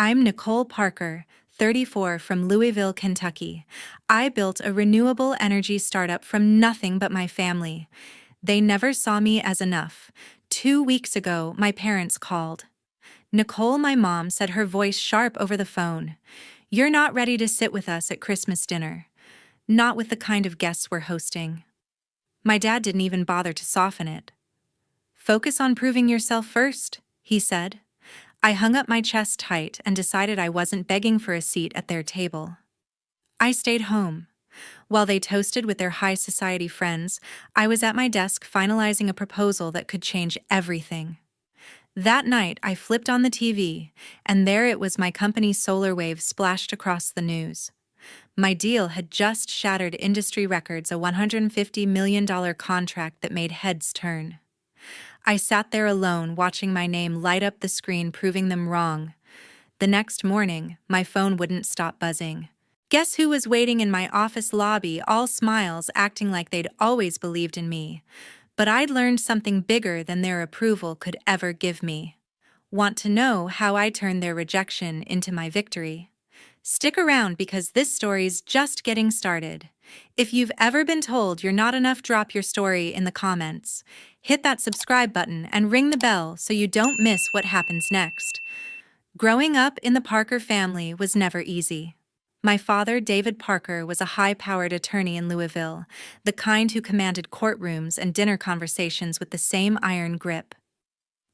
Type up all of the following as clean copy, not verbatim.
I'm Nicole Parker, 34, from Louisville, Kentucky. I built a renewable energy startup from nothing but my family. They never saw me as enough. 2 weeks ago, my parents called. Nicole, my mom, said, her voice sharp over the phone. "You're not ready to sit with us at Christmas dinner. Not with the kind of guests we're hosting." My dad didn't even bother to soften it. "Focus on proving yourself first," he said. I hung up my chest tight and decided I wasn't begging for a seat at their table. I stayed home. While they toasted with their high society friends, I was at my desk finalizing a proposal that could change everything. That night, I flipped on the TV, and there it was, my company's solar wave splashed across the news. My deal had just shattered industry records, a $150 million contract that made heads turn. I sat there alone, watching my name light up the screen, proving them wrong. The next morning, my phone wouldn't stop buzzing. Guess who was waiting in my office lobby, all smiles, acting like they'd always believed in me. But I'd learned something bigger than their approval could ever give me. Want to know how I turned their rejection into my victory? Stick around, because this story's just getting started. If you've ever been told you're not enough, drop your story in the comments. Hit that subscribe button and ring the bell so you don't miss what happens next. Growing up in the Parker family was never easy. My father, David Parker, was a high-powered attorney in Louisville, the kind who commanded courtrooms and dinner conversations with the same iron grip.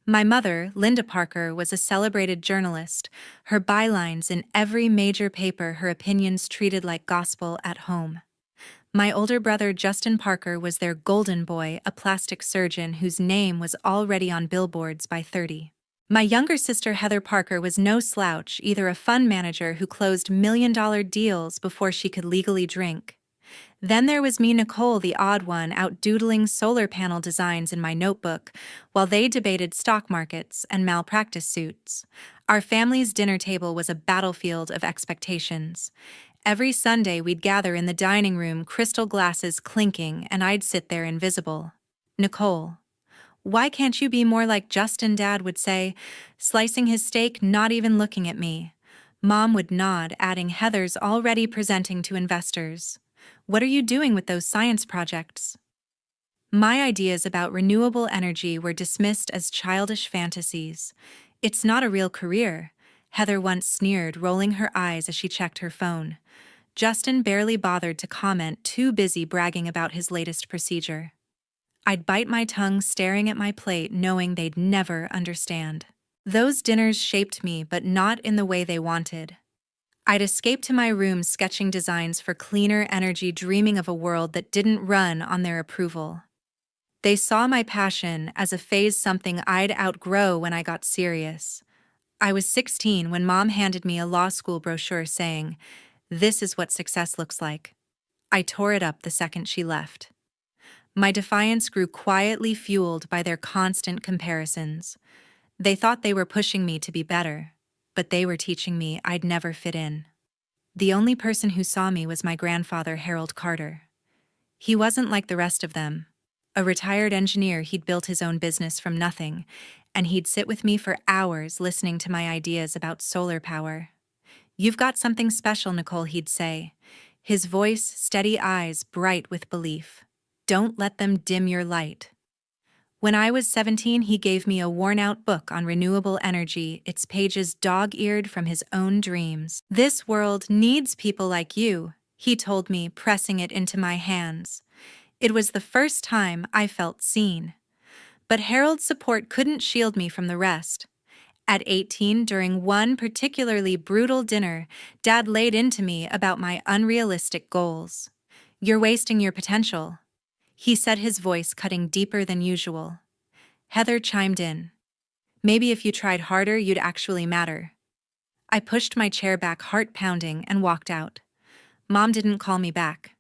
My mother, Linda Parker, was a celebrated journalist, her bylines in every major paper, her opinions treated like gospel at home. My older brother, Justin Parker, was their golden boy, a plastic surgeon whose name was already on billboards by 30. My younger sister, Heather Parker, was no slouch, either, a fund manager who closed million-dollar deals before she could legally drink. Then there was me, Nicole, the odd one, out doodling solar panel designs in my notebook, while they debated stock markets and malpractice suits. Our family's dinner table was a battlefield of expectations. Every Sunday we'd gather in the dining room, crystal glasses clinking, and I'd sit there invisible. "Nicole, why can't you be more like Justin?" Dad would say, slicing his steak, not even looking at me. Mom would nod, adding, "Heather's already presenting to investors. What are you doing with those science projects?" My ideas about renewable energy were dismissed as childish fantasies. "It's not a real career," Heather once sneered, rolling her eyes as she checked her phone. Justin barely bothered to comment, too busy bragging about his latest procedure. I'd bite my tongue, staring at my plate, knowing they'd never understand. Those dinners shaped me, but not in the way they wanted. I'd escape to my room, sketching designs for cleaner energy, dreaming of a world that didn't run on their approval. They saw my passion as a phase, something I'd outgrow when I got serious. I was 16 when Mom handed me a law school brochure saying, "This is what success looks like." I tore it up the second she left. My defiance grew quietly, fueled by their constant comparisons. They thought they were pushing me to be better, but they were teaching me I'd never fit in. The only person who saw me was my grandfather, Harold Carter. He wasn't like the rest of them. A retired engineer, he'd built his own business from nothing, and he'd sit with me for hours listening to my ideas about solar power. "You've got something special, Nicole," he'd say, his voice, steady, eyes bright with belief. "Don't let them dim your light." When I was 17, he gave me a worn-out book on renewable energy, its pages dog-eared from his own dreams. "This world needs people like you," he told me, pressing it into my hands. It was the first time I felt seen. But Harold's support couldn't shield me from the rest. At 18, during one particularly brutal dinner, Dad laid into me about my unrealistic goals. "You're wasting your potential," he said, his voice cutting deeper than usual. Heather chimed in. "Maybe if you tried harder, you'd actually matter." I pushed my chair back, heart pounding, and walked out. Mom didn't call me back.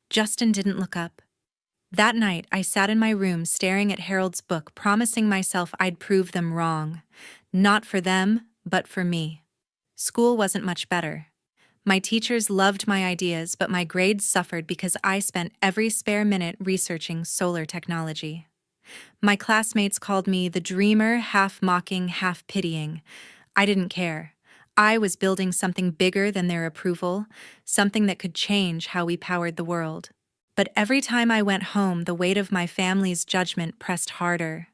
Justin didn't look up. That night, I sat in my room staring at Harold's book, promising myself I'd prove them wrong. Not for them, but for me. School wasn't much better. My teachers loved my ideas, but my grades suffered because I spent every spare minute researching solar technology. My classmates called me the dreamer, half mocking, half pitying. I didn't care. I was building something bigger than their approval, something that could change how we powered the world. But every time I went home, the weight of my family's judgment pressed harder.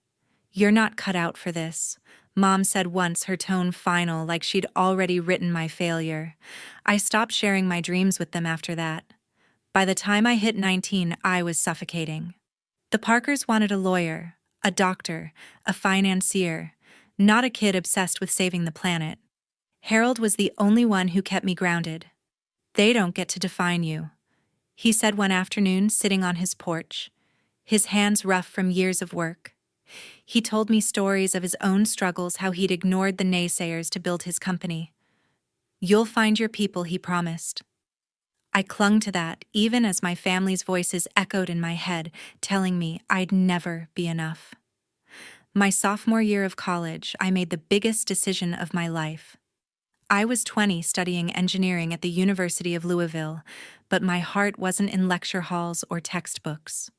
"You're not cut out for this," Mom said once, her tone final, like she'd already written my failure. I stopped sharing my dreams with them after that. By the time I hit 19, I was suffocating. The Parkers wanted a lawyer, a doctor, a financier, not a kid obsessed with saving the planet. Harold was the only one who kept me grounded. "They don't get to define you," he said one afternoon, sitting on his porch, his hands rough from years of work. He told me stories of his own struggles, how he'd ignored the naysayers to build his company. "You'll find your people," he promised. I clung to that, even as my family's voices echoed in my head, telling me I'd never be enough. My sophomore year of college, I made the biggest decision of my life. I was 20, studying engineering at the University of Louisville, but my heart wasn't in lecture halls or textbooks.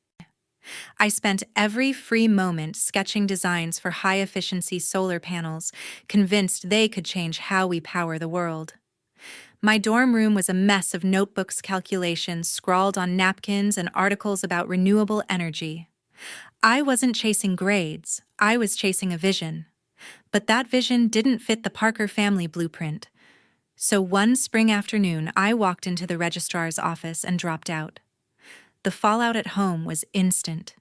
I spent every free moment sketching designs for high-efficiency solar panels, convinced they could change how we power the world. My dorm room was a mess of notebooks, calculations scrawled on napkins, and articles about renewable energy. I wasn't chasing grades, I was chasing a vision. But that vision didn't fit the Parker family blueprint. So one spring afternoon, I walked into the registrar's office and dropped out. The fallout at home was instant.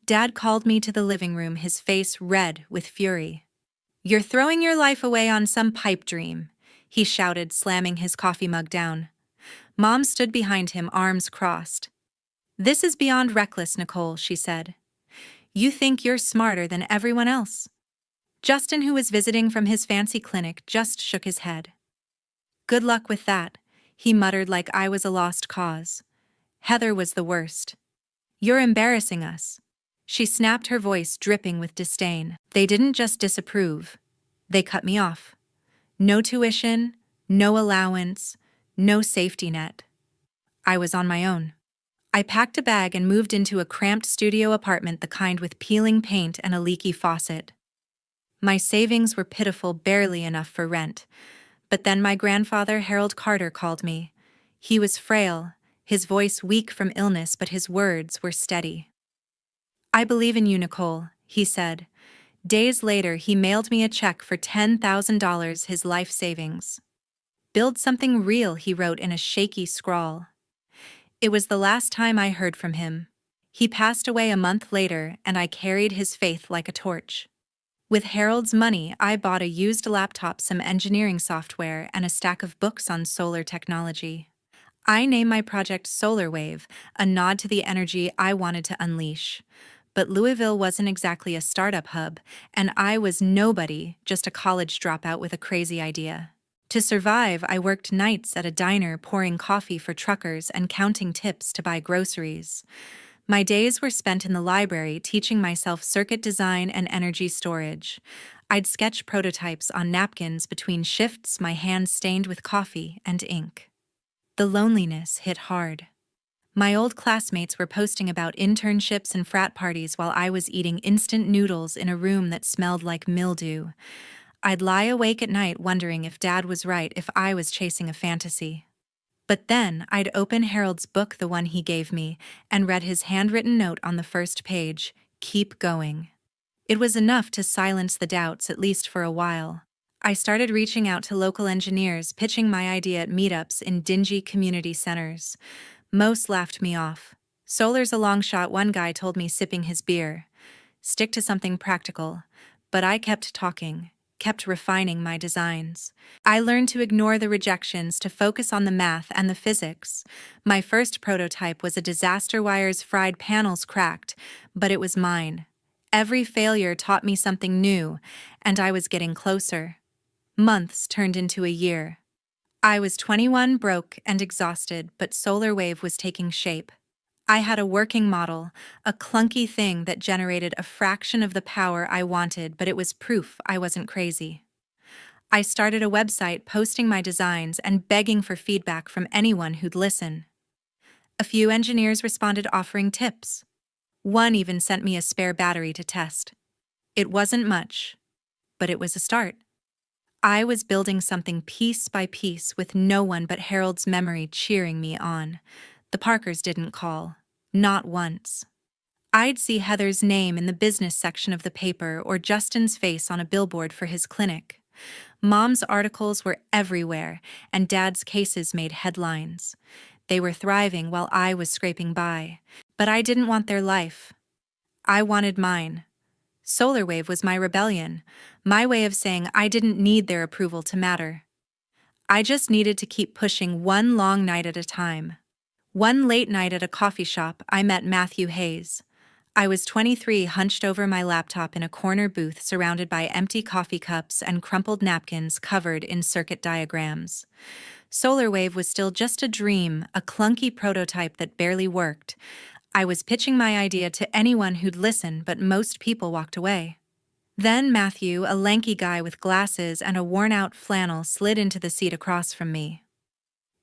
Dad called me to the living room, his face red with fury. "You're throwing your life away on some pipe dream," he shouted, slamming his coffee mug down. Mom stood behind him, arms crossed. "This is beyond reckless, Nicole," she said. "You think you're smarter than everyone else." Justin, who was visiting from his fancy clinic, just shook his head. "Good luck with that," he muttered like I was a lost cause. "Heather was the worst. You're embarrassing us." She snapped, her voice dripping with disdain. "They didn't just disapprove. They cut me off. No tuition, no allowance, no safety net. I was on my own." I packed a bag and moved into a cramped studio apartment, the kind with peeling paint and a leaky faucet. My savings were pitiful, barely enough for rent. But then my grandfather, Harold Carter, called me. He was frail, his voice weak from illness, but his words were steady. "I believe in you, Nicole," he said. Days later, he mailed me a check for $10,000, his life savings. "Build something real," he wrote in a shaky scrawl. It was the last time I heard from him. He passed away a month later, and I carried his faith like a torch. With Harold's money, I bought a used laptop, some engineering software, and a stack of books on solar technology. I named my project Solar Wave, a nod to the energy I wanted to unleash. But Louisville wasn't exactly a startup hub, and I was nobody, just a college dropout with a crazy idea. To survive, I worked nights at a diner, pouring coffee for truckers and counting tips to buy groceries. My days were spent in the library, teaching myself circuit design and energy storage. I'd sketch prototypes on napkins between shifts, my hands stained with coffee and ink. The loneliness hit hard. My old classmates were posting about internships and frat parties while I was eating instant noodles in a room that smelled like mildew. I'd lie awake at night wondering if Dad was right, if I was chasing a fantasy. But then I'd open Harold's book, the one he gave me, and read his handwritten note on the first page: "Keep going." It was enough to silence the doubts, at least for a while. I started reaching out to local engineers, pitching my idea at meetups in dingy community centers. Most laughed me off. "Solar's a long shot," one guy told me, sipping his beer. "Stick to something practical." But I kept talking, kept refining my designs. I learned to ignore the rejections, to focus on the math and the physics. My first prototype was a disaster: wires fried, panels cracked, but it was mine. Every failure taught me something new, and I was getting closer. Months turned into a year. I was 21, broke and exhausted, but Solar Wave was taking shape. I had a working model, a clunky thing that generated a fraction of the power I wanted, but it was proof I wasn't crazy. I started a website, posting my designs and begging for feedback from anyone who'd listen. A few engineers responded, offering tips. One even sent me a spare battery to test. It wasn't much, but it was a start. I was building something piece by piece with no one but Harold's memory cheering me on. The Parkers didn't call. Not once. I'd see Heather's name in the business section of the paper or Justin's face on a billboard for his clinic. Mom's articles were everywhere, and Dad's cases made headlines. They were thriving while I was scraping by. But I didn't want their life. I wanted mine. Solar Wave was my rebellion, my way of saying I didn't need their approval to matter. I just needed to keep pushing one long night at a time. One late night at a coffee shop, I met Matthew Hayes. I was 23, hunched over my laptop in a corner booth surrounded by empty coffee cups and crumpled napkins covered in circuit diagrams. Solar Wave was still just a dream, a clunky prototype that barely worked. I was pitching my idea to anyone who'd listen, but most people walked away. Then Matthew, a lanky guy with glasses and a worn-out flannel, slid into the seat across from me.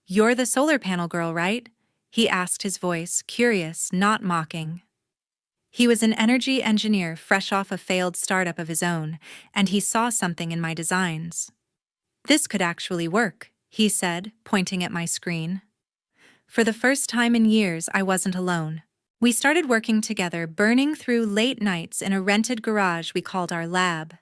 "You're the solar panel girl, right?" he asked, his voice curious, not mocking. He was an energy engineer fresh off a failed startup of his own, and he saw something in my designs. "This could actually work," he said, pointing at my screen. For the first time in years, I wasn't alone. We started working together, burning through late nights in a rented garage we called our lab.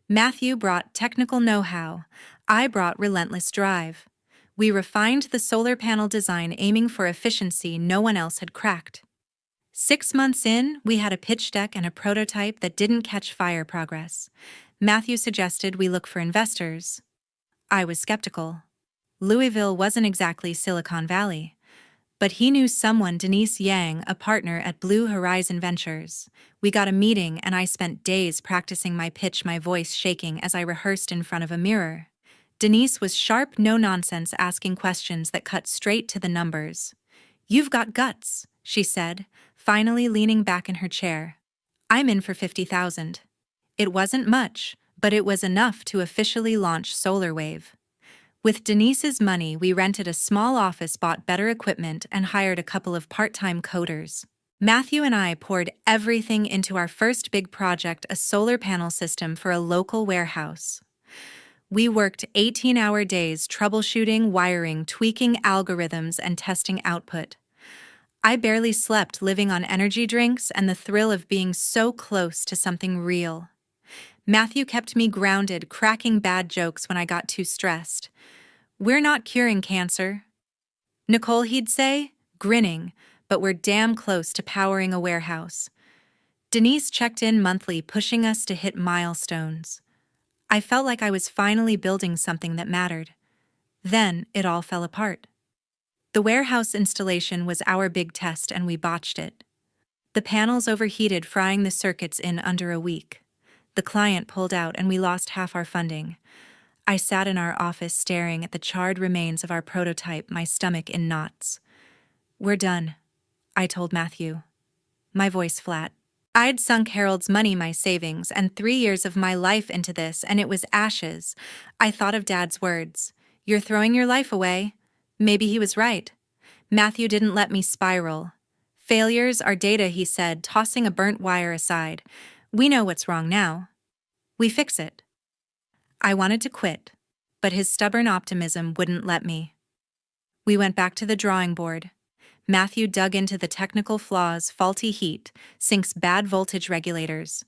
Matthew brought technical know-how. I brought relentless drive. We refined the solar panel design, aiming for efficiency no one else had cracked. 6 months in, we had a pitch deck and a prototype that didn't catch fire progress. Matthew suggested we look for investors. I was skeptical. Louisville wasn't exactly Silicon Valley. But he knew someone, Denise Yang, a partner at Blue Horizon Ventures. We got a meeting and I spent days practicing my pitch, my voice shaking as I rehearsed in front of a mirror. Denise was sharp, no-nonsense, asking questions that cut straight to the numbers. "You've got guts," she said, finally leaning back in her chair. "I'm in for 50,000. It wasn't much, but it was enough to officially launch Solar Wave. With Denise's money, we rented a small office, bought better equipment, and hired a couple of part-time coders. Matthew and I poured everything into our first big project, a solar panel system for a local warehouse. We worked 18-hour days troubleshooting, wiring, tweaking algorithms, and testing output. I barely slept, living on energy drinks and the thrill of being so close to something real. Matthew kept me grounded, cracking bad jokes when I got too stressed. "We're not curing cancer, Nicole," he'd say, grinning, "but we're damn close to powering a warehouse." Denise checked in monthly, pushing us to hit milestones. I felt like I was finally building something that mattered. Then it all fell apart. The warehouse installation was our big test, and we botched it. The panels overheated, frying the circuits in under a week. The client pulled out, and we lost half our funding. I sat in our office staring at the charred remains of our prototype, my stomach in knots. "We're done," I told Matthew, my voice flat. I'd sunk Harold's money, my savings, and 3 years of my life into this, and it was ashes. I thought of Dad's words. "You're throwing your life away." Maybe he was right. Matthew didn't let me spiral. "Failures are data," he said, tossing a burnt wire aside. "We know what's wrong now. We fix it." I wanted to quit, but his stubborn optimism wouldn't let me. We went back to the drawing board. Matthew dug into the technical flaws: faulty heat sinks, bad voltage regulators.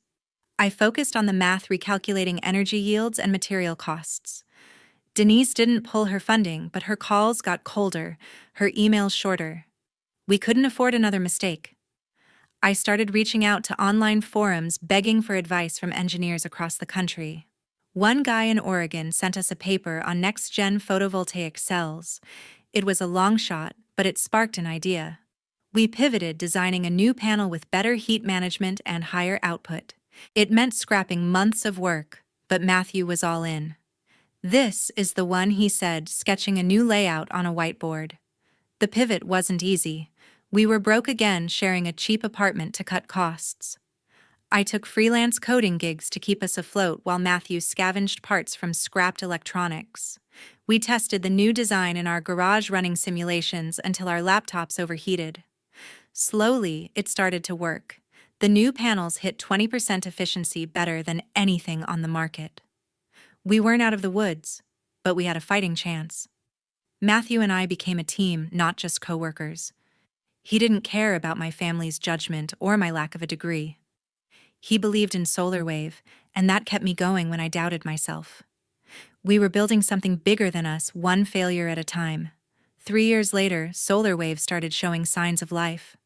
I focused on the math, recalculating energy yields and material costs. Denise didn't pull her funding, but her calls got colder, her emails shorter. We couldn't afford another mistake. I started reaching out to online forums, begging for advice from engineers across the country. One guy in Oregon sent us a paper on next-gen photovoltaic cells. It was a long shot, but it sparked an idea. We pivoted, designing a new panel with better heat management and higher output. It meant scrapping months of work, but Matthew was all in. "This is the one," he said, sketching a new layout on a whiteboard. The pivot wasn't easy. We were broke again, sharing a cheap apartment to cut costs. I took freelance coding gigs to keep us afloat while Matthew scavenged parts from scrapped electronics. We tested the new design in our garage, running simulations until our laptops overheated. Slowly, it started to work. The new panels hit 20% efficiency, better than anything on the market. We weren't out of the woods, but we had a fighting chance. Matthew and I became a team, not just coworkers. He didn't care about my family's judgment or my lack of a degree. He believed in solar wave, and that kept me going when I doubted myself. We were building something bigger than us, one failure at a time. 3 years later, solar wave started showing signs of life.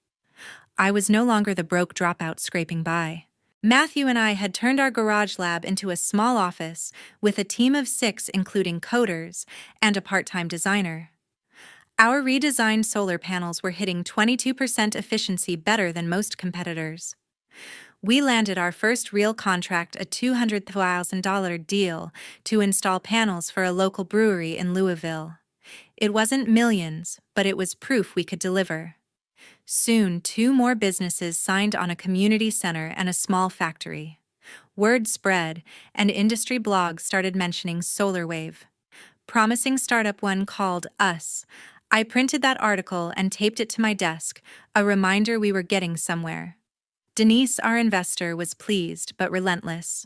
I was no longer the broke dropout scraping by. Matthew and I had turned our garage lab into a small office with a team of 6, including coders and a part-time designer. Our redesigned solar panels were hitting 22% efficiency better than most competitors. We landed our first real contract, a $200,000 deal to install panels for a local brewery in Louisville. It wasn't millions, but it was proof we could deliver. Soon, 2 more businesses signed on, a community center and a small factory. Word spread, and industry blogs started mentioning solar wave. Promising startup one called us. I printed that article and taped it to my desk, a reminder we were getting somewhere. Denise, our investor, was pleased but relentless.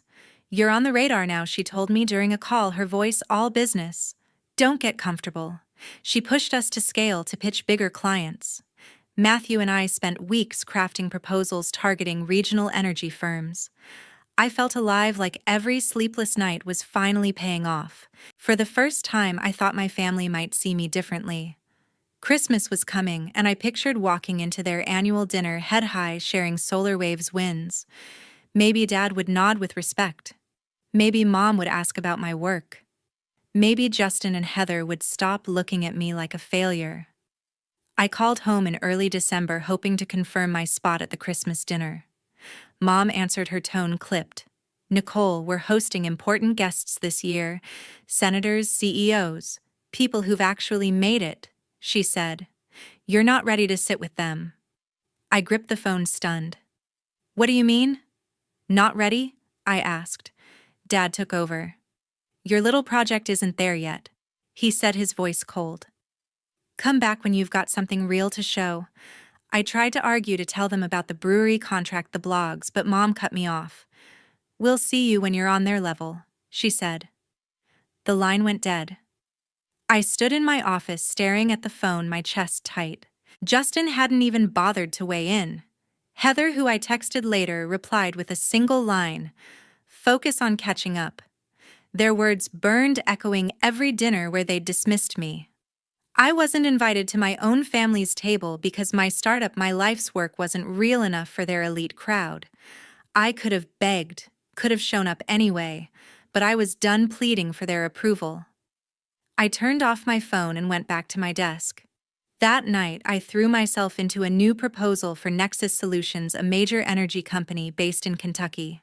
"You're on the radar now," she told me during a call, her voice all business. "Don't get comfortable." She pushed us to scale, to pitch bigger clients. Matthew and I spent weeks crafting proposals targeting regional energy firms. I felt alive, like every sleepless night was finally paying off. For the first time, I thought my family might see me differently. Christmas was coming, and I pictured walking into their annual dinner head high, sharing solar waves wins. Maybe Dad would nod with respect. Maybe Mom would ask about my work. Maybe Justin and Heather would stop looking at me like a failure. I called home in early December, hoping to confirm my spot at the Christmas dinner. Mom answered, her tone clipped. "Nicole, we're hosting important guests this year. Senators, CEOs, people who've actually made it," she said. "You're not ready to sit with them." I gripped the phone, stunned. "What do you mean? Not ready?" I asked. Dad took over. "Your little project isn't there yet," he said, his voice cold. "Come back when you've got something real to show." I tried to argue, to tell them about the brewery contract, the blogs, but Mom cut me off. "We'll see you when you're on their level," she said. The line went dead. I stood in my office staring at the phone, my chest tight. Justin hadn't even bothered to weigh in. Heather, who I texted later, replied with a single line: "Focus on catching up." Their words burned, echoing every dinner where they'd dismissed me. I wasn't invited to my own family's table because my startup, my life's work, wasn't real enough for their elite crowd. I could have begged, could have shown up anyway, but I was done pleading for their approval. I turned off my phone and went back to my desk. That night, I threw myself into a new proposal for Nexus Solutions, a major energy company based in Kentucky.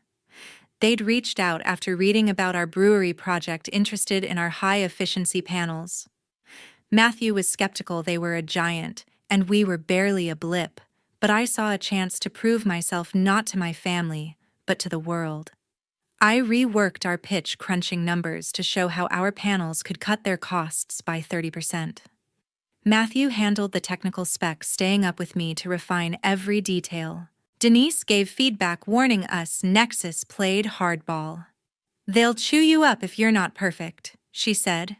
They'd reached out after reading about our brewery project, interested in our high-efficiency panels. Matthew was skeptical. They were a giant, and we were barely a blip, but I saw a chance to prove myself, not to my family, but to the world. I reworked our pitch, crunching numbers to show how our panels could cut their costs by 30%. Matthew handled the technical specs, staying up with me to refine every detail. Denise gave feedback, warning us Nexus played hardball. "They'll chew you up if you're not perfect," she said.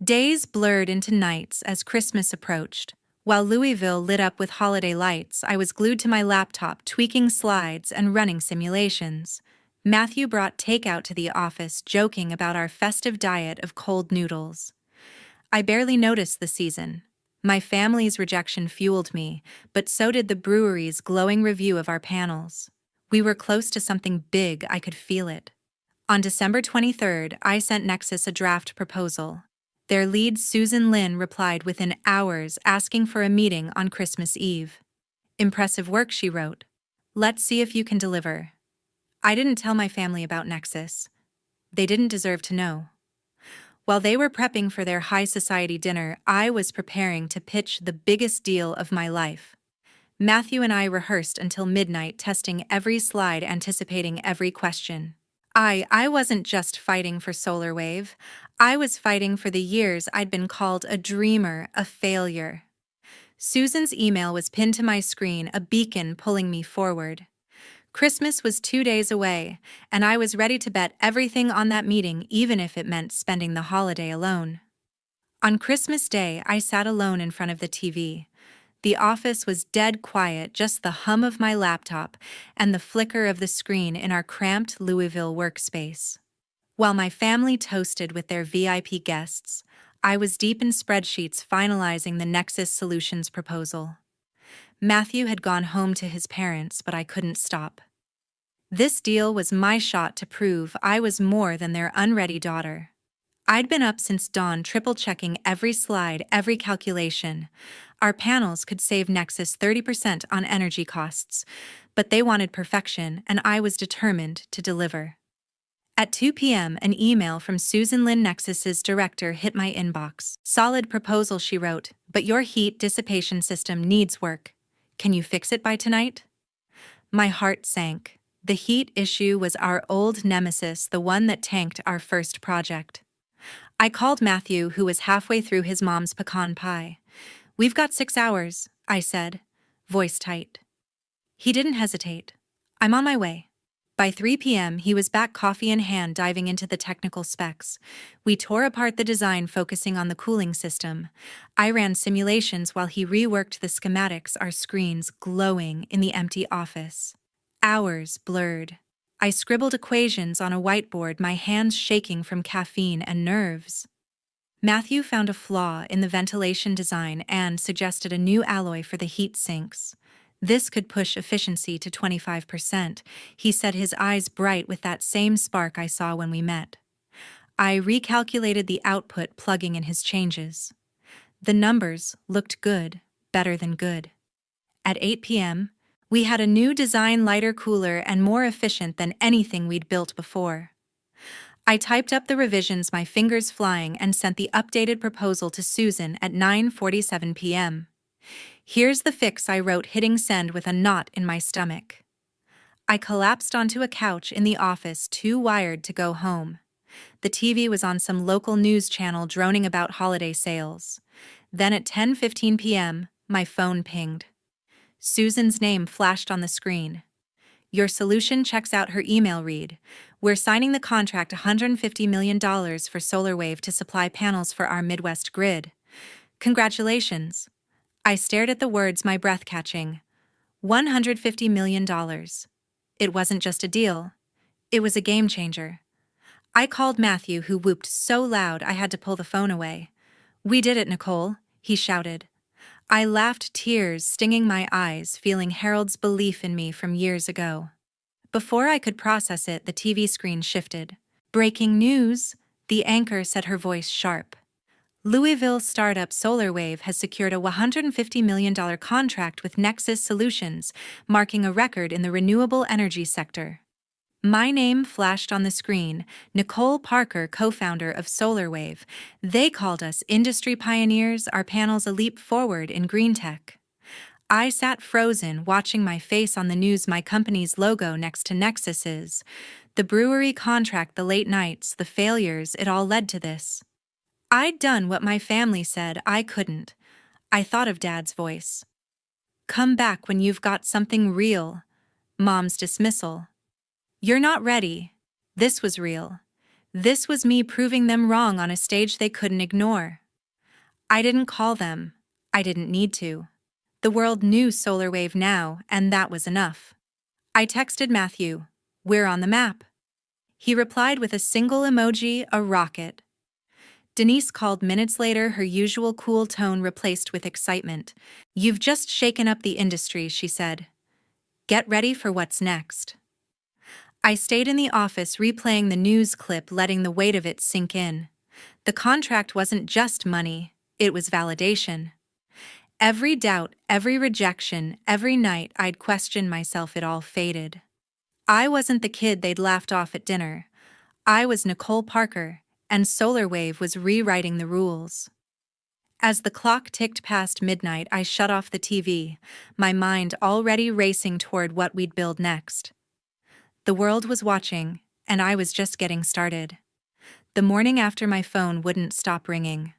Days blurred into nights as Christmas approached. While Louisville lit up with holiday lights, I was glued to my laptop, tweaking slides and running simulations. Matthew brought takeout to the office, joking about our festive diet of cold noodles. I barely noticed the season. My family's rejection fueled me, but so did the brewery's glowing review of our panels. We were close to something big. I could feel it. On December 23rd, I sent Nexus a draft proposal. Their lead, Susan Lin, replied within hours, asking for a meeting on Christmas Eve. "Impressive work," she wrote. "Let's see if you can deliver." I didn't tell my family about Nexus. They didn't deserve to know. While they were prepping for their high society dinner, I was preparing to pitch the biggest deal of my life. Matthew and I rehearsed until midnight, testing every slide, anticipating every question. I wasn't just fighting for solar wave. I was fighting for the years I'd been called a dreamer, a failure. Susan's email was pinned to my screen, a beacon pulling me forward. Christmas was 2 days away, and I was ready to bet everything on that meeting, even if it meant spending the holiday alone. On Christmas Day, I sat alone in front of the TV. The office was dead quiet, just the hum of my laptop and the flicker of the screen in our cramped Louisville workspace. While my family toasted with their VIP guests, I was deep in spreadsheets finalizing the Nexus Solutions proposal. Matthew had gone home to his parents, but I couldn't stop. This deal was my shot to prove I was more than their unready daughter. I'd been up since dawn, triple-checking every slide, every calculation. Our panels could save Nexus 30% on energy costs, but they wanted perfection, and I was determined to deliver. At 2 p.m., an email from Susan Lynn, Nexus's director, hit my inbox. "Solid proposal," she wrote, "but your heat dissipation system needs work. Can you fix it by tonight?" My heart sank. The heat issue was our old nemesis, the one that tanked our first project. I called Matthew, who was halfway through his mom's pecan pie. "We've got 6 hours," I said, voice tight. He didn't hesitate. "I'm on my way." By 3 p.m., he was back, coffee in hand, diving into the technical specs. We tore apart the design, focusing on the cooling system. I ran simulations while he reworked the schematics, our screens glowing in the empty office. Hours blurred. I scribbled equations on a whiteboard, my hands shaking from caffeine and nerves. Matthew found a flaw in the ventilation design and suggested a new alloy for the heat sinks. This could push efficiency to 25%, he said, his eyes bright with that same spark I saw when we met. I recalculated the output, plugging in his changes. The numbers looked good, better than good. At 8 p.m., we had a new design, lighter, cooler, and more efficient than anything we'd built before. I typed up the revisions, my fingers flying, and sent the updated proposal to Susan at 9:47 p.m. "Here's the fix," I wrote, hitting send with a knot in my stomach. I collapsed onto a couch in the office, too wired to go home. The TV was on some local news channel, droning about holiday sales. Then at 10:15 p.m., my phone pinged. Susan's name flashed on the screen. "Your solution checks out," her email read. "We're signing the contract, $150 million for SolarWave to supply panels for our Midwest grid. Congratulations." I stared at the words, my breath catching. $150 million. It wasn't just a deal. It was a game changer. I called Matthew, who whooped so loud I had to pull the phone away. "We did it, Nicole," he shouted. I laughed, tears stinging my eyes, feeling Harold's belief in me from years ago. Before I could process it, the TV screen shifted. "Breaking news," the anchor said, her voice sharp. "Louisville startup SolarWave has secured a $150 million contract with Nexus Solutions, marking a record in the renewable energy sector." My name flashed on the screen, Nicole Parker, co-founder of SolarWave. They called us industry pioneers, our panels a leap forward in green tech. I sat frozen, watching my face on the news, my company's logo next to Nexus's. The brewery contract, the late nights, the failures, it all led to this. I'd done what my family said I couldn't. I thought of Dad's voice. "Come back when you've got something real." Mom's dismissal. "You're not ready." This was real. This was me proving them wrong on a stage they couldn't ignore. I didn't call them. I didn't need to. The world knew SolarWave now, and that was enough. I texted Matthew, "We're on the map." He replied with a single emoji, a rocket. Denise called minutes later, her usual cool tone replaced with excitement. "You've just shaken up the industry," she said. "Get ready for what's next." I stayed in the office, replaying the news clip, letting the weight of it sink in. The contract wasn't just money, it was validation. Every doubt, every rejection, every night I'd questioned myself, it all faded. I wasn't the kid they'd laughed off at dinner. I was Nicole Parker, and SolarWave was rewriting the rules. As the clock ticked past midnight, I shut off the TV, my mind already racing toward what we'd build next. The world was watching, and I was just getting started. The morning after, my phone wouldn't stop ringing.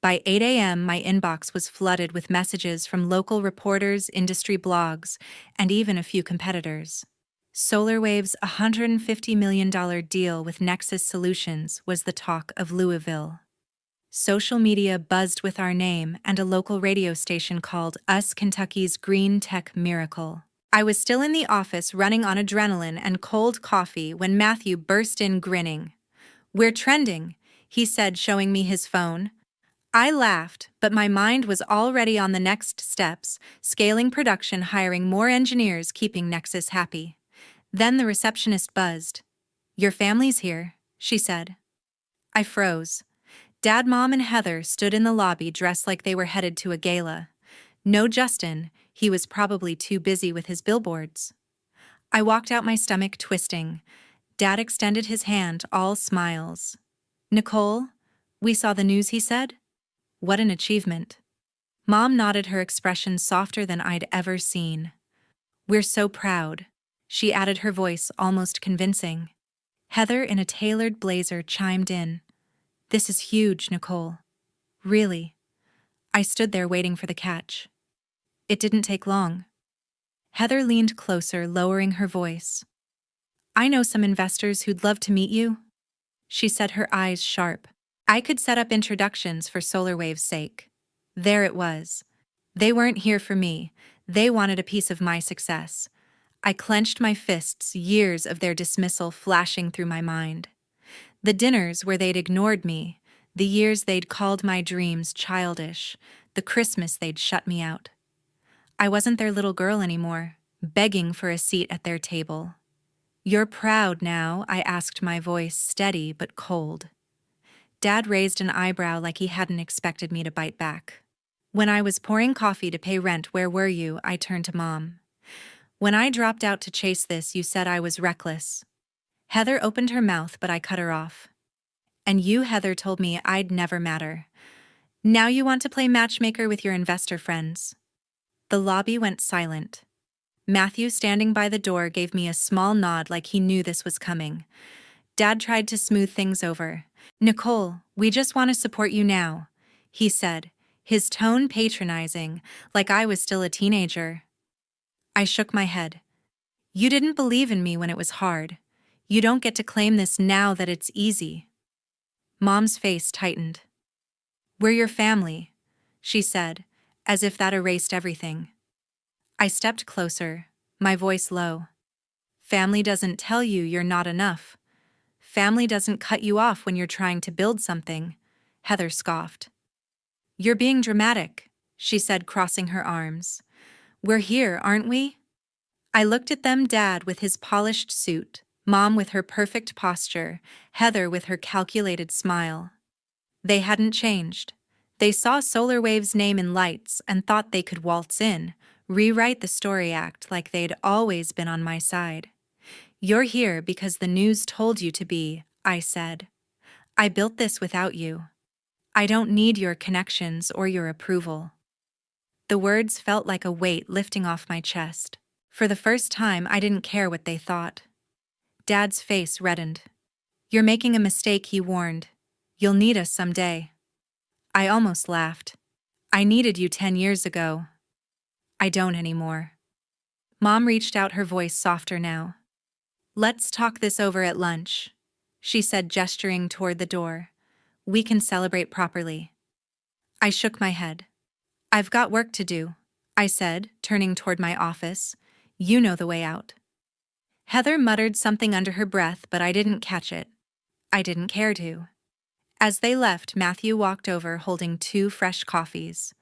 By 8 a.m., my inbox was flooded with messages from local reporters, industry blogs, and even a few competitors. SolarWave's $150 million deal with Nexus Solutions was the talk of Louisville. Social media buzzed with our name, and a local radio station called us Kentucky's Green Tech Miracle. I was still in the office running on adrenaline and cold coffee when Matthew burst in grinning. "We're trending," he said, showing me his phone. I laughed, but my mind was already on the next steps: scaling production, hiring more engineers, keeping Nexus happy. Then the receptionist buzzed. "Your family's here," she said. I froze. Dad, Mom, and Heather stood in the lobby dressed like they were headed to a gala. No Justin, he was probably too busy with his billboards. I walked out, my stomach twisting. Dad extended his hand, all smiles. "Nicole, we saw the news," he said. "What an achievement." Mom nodded, her expression softer than I'd ever seen. "We're so proud," she added, her voice almost convincing. Heather, in a tailored blazer, chimed in. "This is huge, Nicole. Really." I stood there waiting for the catch. It didn't take long. Heather leaned closer, lowering her voice. "I know some investors who'd love to meet you," she said, her eyes sharp. I could set up introductions for SolarWave's sake. There it was. They weren't here for me. They wanted a piece of my success. I clenched my fists, years of their dismissal flashing through my mind. The dinners where they'd ignored me, the years they'd called my dreams childish, the Christmas they'd shut me out. I wasn't their little girl anymore, begging for a seat at their table. "You're proud now?" I asked, my voice steady but cold. Dad raised an eyebrow like he hadn't expected me to bite back. "When I was pouring coffee to pay rent, where were you?" I turned to Mom. "When I dropped out to chase this, you said I was reckless." Heather opened her mouth, but I cut her off. "And you," Heather told me, "I'd never matter. Now you want to play matchmaker with your investor friends." The lobby went silent. Matthew, standing by the door, gave me a small nod like he knew this was coming. Dad tried to smooth things over. "Nicole, we just want to support you now," he said, his tone patronizing, like I was still a teenager. I shook my head. "You didn't believe in me when it was hard. You don't get to claim this now that it's easy." Mom's face tightened. "We're your family," she said, as if that erased everything. I stepped closer, my voice low. "Family doesn't tell you you're not enough. Family doesn't cut you off when you're trying to build something," Heather scoffed. "You're being dramatic," she said, crossing her arms. "We're here, aren't we?" I looked at them, Dad with his polished suit, Mom with her perfect posture, Heather with her calculated smile. They hadn't changed. They saw SolarWave's name in lights and thought they could waltz in, rewrite the story, act like they'd always been on my side. "You're here because the news told you to be," I said. "I built this without you. I don't need your connections or your approval." The words felt like a weight lifting off my chest. For the first time, I didn't care what they thought. Dad's face reddened. "You're making a mistake," he warned. "You'll need us someday." I almost laughed. "I needed you 10 years ago. I don't anymore." Mom reached out, her voice softer now. "Let's talk this over at lunch," she said, gesturing toward the door. "We can celebrate properly." I shook my head. "I've got work to do," I said, turning toward my office. "You know the way out." Heather muttered something under her breath, but I didn't catch it. I didn't care to. As they left, Matthew walked over holding 2 fresh coffees.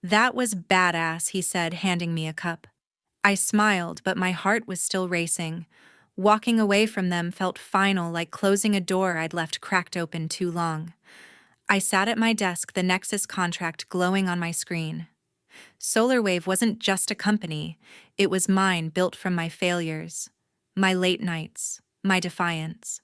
"That was badass," he said, handing me a cup. I smiled, but my heart was still racing. Walking away from them felt final, like closing a door I'd left cracked open too long. I sat at my desk, the Nexus contract glowing on my screen. SolarWave wasn't just a company, it was mine, built from my failures, my late nights, my defiance.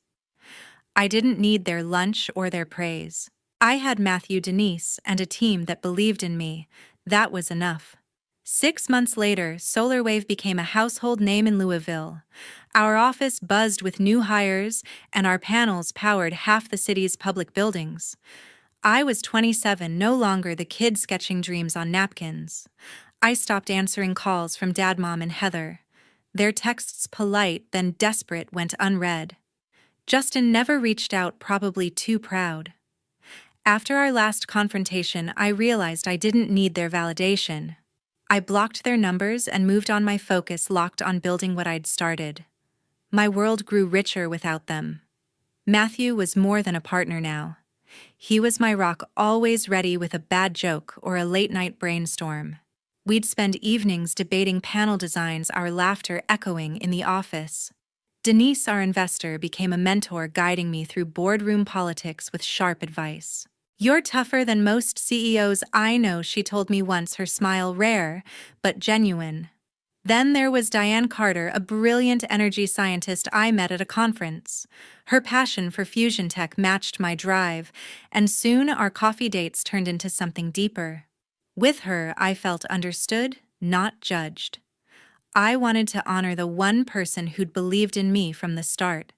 I didn't need their lunch or their praise. I had Matthew, Denise, and a team that believed in me. That was enough. 6 months later, SolarWave became a household name in Louisville. Our office buzzed with new hires, and our panels powered half the city's public buildings. I was 27, no longer the kid sketching dreams on napkins. I stopped answering calls from Dad, Mom, and Heather. Their texts polite, then desperate, went unread. Justin never reached out, probably too proud. After our last confrontation, I realized I didn't need their validation. I blocked their numbers and moved on, my focus locked on building what I'd started. My world grew richer without them. Matthew was more than a partner now. He was my rock, always ready with a bad joke or a late-night brainstorm. We'd spend evenings debating panel designs, our laughter echoing in the office. Denise, our investor, became a mentor, guiding me through boardroom politics with sharp advice. "You're tougher than most CEOs I know," she told me once, her smile rare but genuine. Then there was Diane Carter, a brilliant energy scientist I met at a conference. Her passion for fusion tech matched my drive, and soon our coffee dates turned into something deeper. With her, I felt understood, not judged. I wanted to honor the one person who'd believed in me from the start,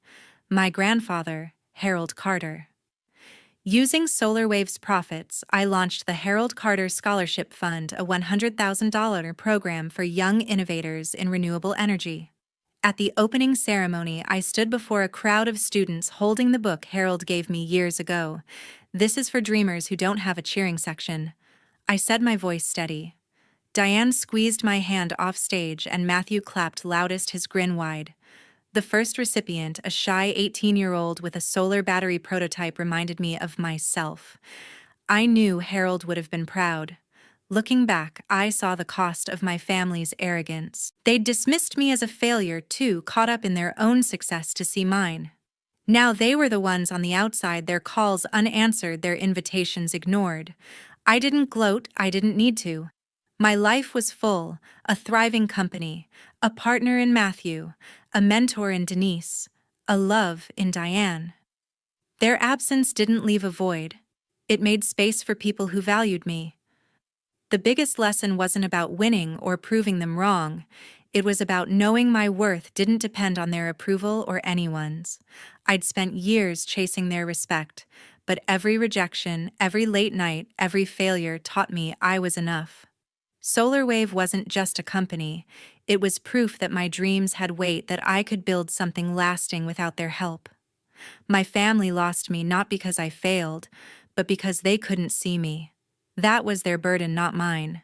my grandfather, Harold Carter. Using SolarWave's profits, I launched the Harold Carter Scholarship Fund, a $100,000 program for young innovators in renewable energy. At the opening ceremony, I stood before a crowd of students holding the book Harold gave me years ago. "This is for dreamers who don't have a cheering section." I said, my voice steady. Diane squeezed my hand off stage, and Matthew clapped loudest, his grin wide. The first recipient, a shy 18-year-old with a solar battery prototype, reminded me of myself. I knew Harold would have been proud. Looking back, I saw the cost of my family's arrogance. They'd dismissed me as a failure, too caught up in their own success to see mine. Now they were the ones on the outside, their calls unanswered, their invitations ignored. I didn't gloat, I didn't need to. My life was full, a thriving company, a partner in Matthew, a mentor in Denise, a love in Diane. Their absence didn't leave a void. It made space for people who valued me. The biggest lesson wasn't about winning or proving them wrong. It was about knowing my worth didn't depend on their approval or anyone's. I'd spent years chasing their respect, but every rejection, every late night, every failure taught me I was enough. SolarWave wasn't just a company. It was proof that my dreams had weight, that I could build something lasting without their help. My family lost me not because I failed, but because they couldn't see me. That was their burden, not mine.